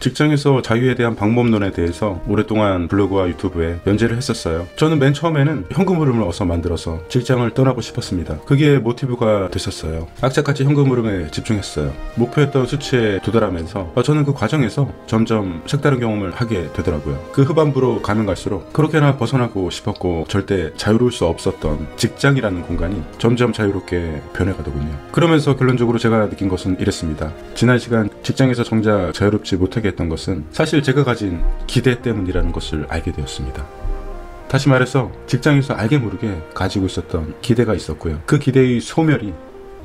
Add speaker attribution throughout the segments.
Speaker 1: 직장에서 자유에 대한 방법론에 대해서 오랫동안 블로그와 유튜브에 연재를 했었어요. 저는 맨 처음에는 현금 흐름을 얻어 만들어서 직장을 떠나고 싶었습니다. 그게 모티브가 됐었어요. 악착같이 현금 흐름에 집중했어요. 목표했던 수치에 도달하면서 저는 그 과정에서 점점 색다른 경험을 하게 되더라고요. 그 후반부로 가면 갈수록 그렇게나 벗어나고 싶었고 절대 자유로울 수 없었던 직장이라는 공간이 점점 자유롭게 변해가더군요. 그러면서 결론적으로 제가 느낀 것은 이랬습니다. 지난 시간 직장에서 정작 자유롭지 못하게 했던 것은 사실 제가 가진 기대 때문이라는 것을 알게 되었습니다. 다시 말해서 직장에서 알게 모르게 가지고 있었던 기대가 있었고요. 그 기대의 소멸이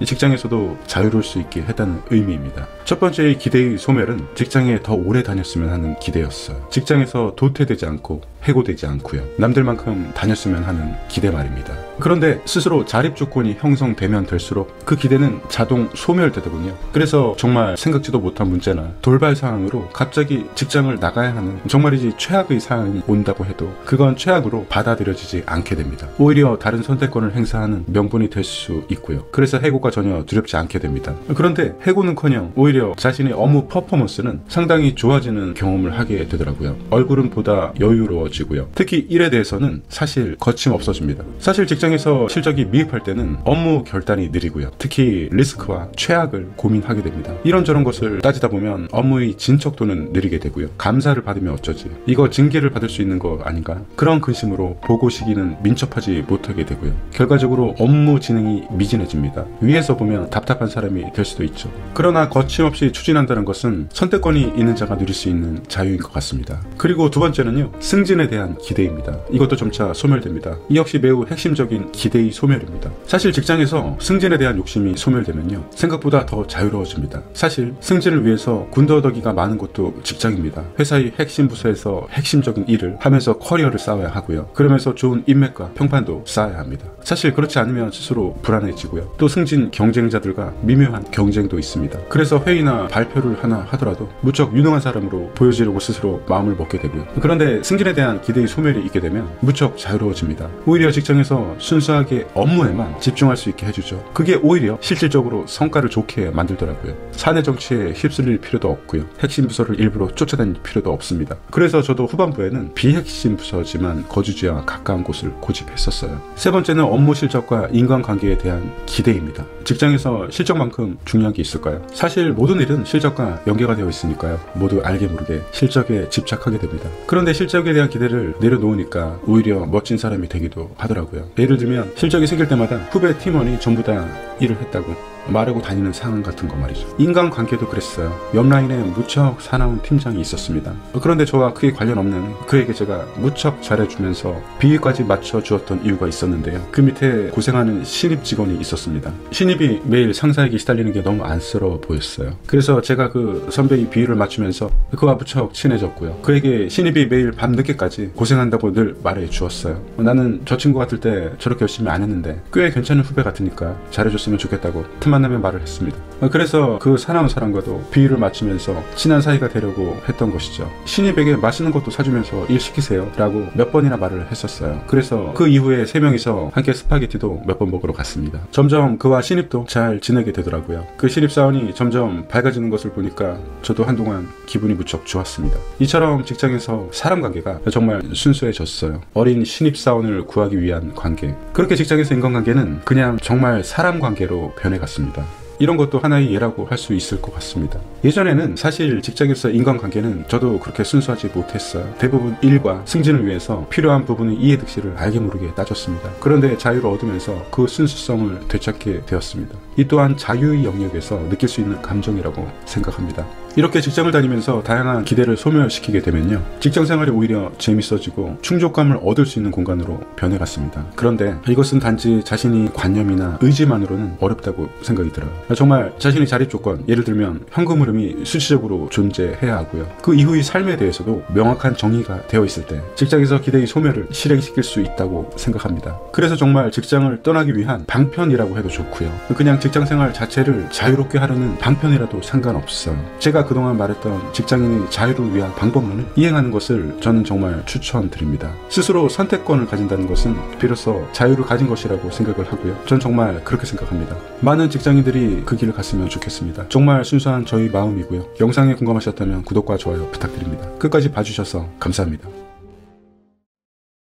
Speaker 1: 직장에서도 자유로울 수 있게 했다는 의미입니다. 첫 번째 기대의 소멸은 직장에 더 오래 다녔으면 하는 기대였어요. 직장에서 도태되지 않고 해고되지 않고요. 남들만큼 다녔으면 하는 기대 말입니다. 그런데 스스로 자립 조건이 형성되면 될수록 그 기대는 자동 소멸되더군요. 그래서 정말 생각지도 못한 문제나 돌발 상황으로 갑자기 직장을 나가야 하는 정말이지 최악의 상황이 온다고 해도 그건 최악으로 받아들여지지 않게 됩니다. 오히려 다른 선택권을 행사하는 명분이 될 수 있고요. 그래서 해고가 전혀 두렵지 않게 됩니다. 그런데 해고는커녕 오히려 자신의 업무 퍼포먼스는 상당히 좋아지는 경험을 하게 되더라고요. 얼굴은 보다 여유로워지고요. 특히 일에 대해서는 사실 거침없어집니다. 사실 직장에서 실적이 미흡할 때는 업무 결단이 느리고요. 특히 리스크와 최악을 고민하게 됩니다. 이런저런 것을 따지다 보면 업무의 진척도는 느리게 되고요. 감사를 받으면 어쩌지? 이거 징계를 받을 수 있는 거 아닌가? 그런 근심으로 보고 시기는 민첩하지 못하게 되고요. 결과적으로 업무 진행이 미진해집니다. 위에서 보면 답답한 사람이 될 수도 있죠. 그러나 거침없이 추진한다는 것은 선택권이 있는 자가 누릴 수 있는 자유인 것 같습니다. 그리고 두 번째는요, 승진에 대한 기대입니다. 이것도 점차 소멸됩니다. 이 역시 매우 핵심적인 기대의 소멸입니다. 사실 직장에서 승진에 대한 욕심이 소멸되면요, 생각보다 더 자유로워집니다. 사실 승진을 위해서 군더더기가 많은 것도 직장입니다. 회사의 핵심 부서에서 핵심적인 일을 하면서 커리어를 쌓아야 하고요. 그러면서 좋은 인맥과 평판도 쌓아야 합니다. 사실 그렇지 않으면 스스로 불안해지고요. 또 승진 경쟁자들과 미묘한 경쟁도 있습니다. 그래서 회의나 발표를 하나 하더라도 무척 유능한 사람으로 보여지려고 스스로 마음을 먹게 되고요. 그런데 승진에 대한 기대의 소멸이 있게 되면 무척 자유로워집니다. 오히려 직장에서 순수하게 업무에만 집중할 수 있게 해주죠. 그게 오히려 실질적으로 성과를 좋게 만들더라고요. 사내 정치에 휩쓸릴 필요도 없고요. 핵심 부서를 일부러 쫓아다닐 필요도 없습니다. 그래서 저도 후반부에는 비핵심 부서지만 거주지와 가까운 곳을 고집했었어요. 세 번째는 업무 실적과 인간관계에 대한 기대입니다. 직장에서 실적만큼 중요한 게 있을까요? 사실 모든 일은 실적과 연계가 되어 있으니까요. 모두 알게 모르게 실적에 집착하게 됩니다. 그런데 실적에 대한 기대를 내려놓으니까 오히려 멋진 사람이 되기도 하더라고요. 예를 들면 실적이 생길 때마다 후배 팀원이 전부 다 일을 했다고 말하고 다니는 상황 같은 거 말이죠. 인간관계도 그랬어요. 옆라인에 무척 사나운 팀장이 있었습니다. 그런데 저와 크게 관련 없는 그에게 제가 무척 잘해주면서 비위까지 맞춰주었던 이유가 있었는데요. 그 밑에 고생하는 신입 직원이 있었습니다. 신입이 매일 상사에게 시달리는 게 너무 안쓰러워 보였어요. 그래서 제가 그 선배의 비위를 맞추면서 그와 무척 친해졌고요. 그에게 신입이 매일 밤늦게까지 고생한다고 늘 말해 주었어요. 나는 저 친구 같을 때 저렇게 열심히 안 했는데 꽤 괜찮은 후배 같으니까 잘해줬으면 좋겠다고 틈만 나면 말을 했습니다. 그래서 그 사나운 사람과도 비위를 맞추면서 친한 사이가 되려고 했던 것이죠. 신입에게 맛있는 것도 사주면서 일 시키세요 라고 몇 번이나 말을 했었어요. 그래서 그 이후에 세 명이서 함께 스파게티도 몇 번 먹으러 갔습니다. 점점 그와 신입도 잘 지내게 되더라고요. 그 신입사원이 점점 밝아지는 것을 보니까 저도 한동안 기분이 무척 좋았습니다. 이처럼 직장에서 사람 관계가 정말 순수해졌어요. 어린 신입사원을 구하기 위한 관계. 그렇게 직장에서 인간관계는 그냥 정말 사람 관계로 변해갔습니다. 이런 것도 하나의 예라고 할 수 있을 것 같습니다. 예전에는 사실 직장에서 인간관계는 저도 그렇게 순수하지 못했어요. 대부분 일과 승진을 위해서 필요한 부분의 이해득실을 알게 모르게 따졌습니다. 그런데 자유를 얻으면서 그 순수성을 되찾게 되었습니다. 이 또한 자유의 영역에서 느낄 수 있는 감정이라고 생각합니다. 이렇게 직장을 다니면서 다양한 기대를 소멸시키게 되면요, 직장생활이 오히려 재밌어지고 충족감을 얻을 수 있는 공간으로 변해갔습니다. 그런데 이것은 단지 자신이 관념이나 의지만으로는 어렵다고 생각이 들어요. 정말 자신의 자립 조건, 예를 들면 현금 흐름이 수치적으로 존재해야 하고요. 그 이후의 삶에 대해서도 명확한 정의가 되어 있을 때 직장에서 기대의 소멸을 실행시킬 수 있다고 생각합니다. 그래서 정말 직장을 떠나기 위한 방편이라고 해도 좋고요. 그냥 직장생활 자체를 자유롭게 하려는 방편이라도 상관없어요. 제가 제가 그동안 말했던 직장인의 자유를 위한 방법론을 이행하는 것을 저는 정말 추천드립니다. 스스로 선택권을 가진다는 것은 비로소 자유를 가진 것이라고 생각을 하고요. 전 정말 그렇게 생각합니다. 많은 직장인들이 그 길을 갔으면 좋겠습니다. 정말 순수한 저희 마음이고요. 영상에 공감하셨다면 구독과 좋아요 부탁드립니다. 끝까지 봐주셔서 감사합니다.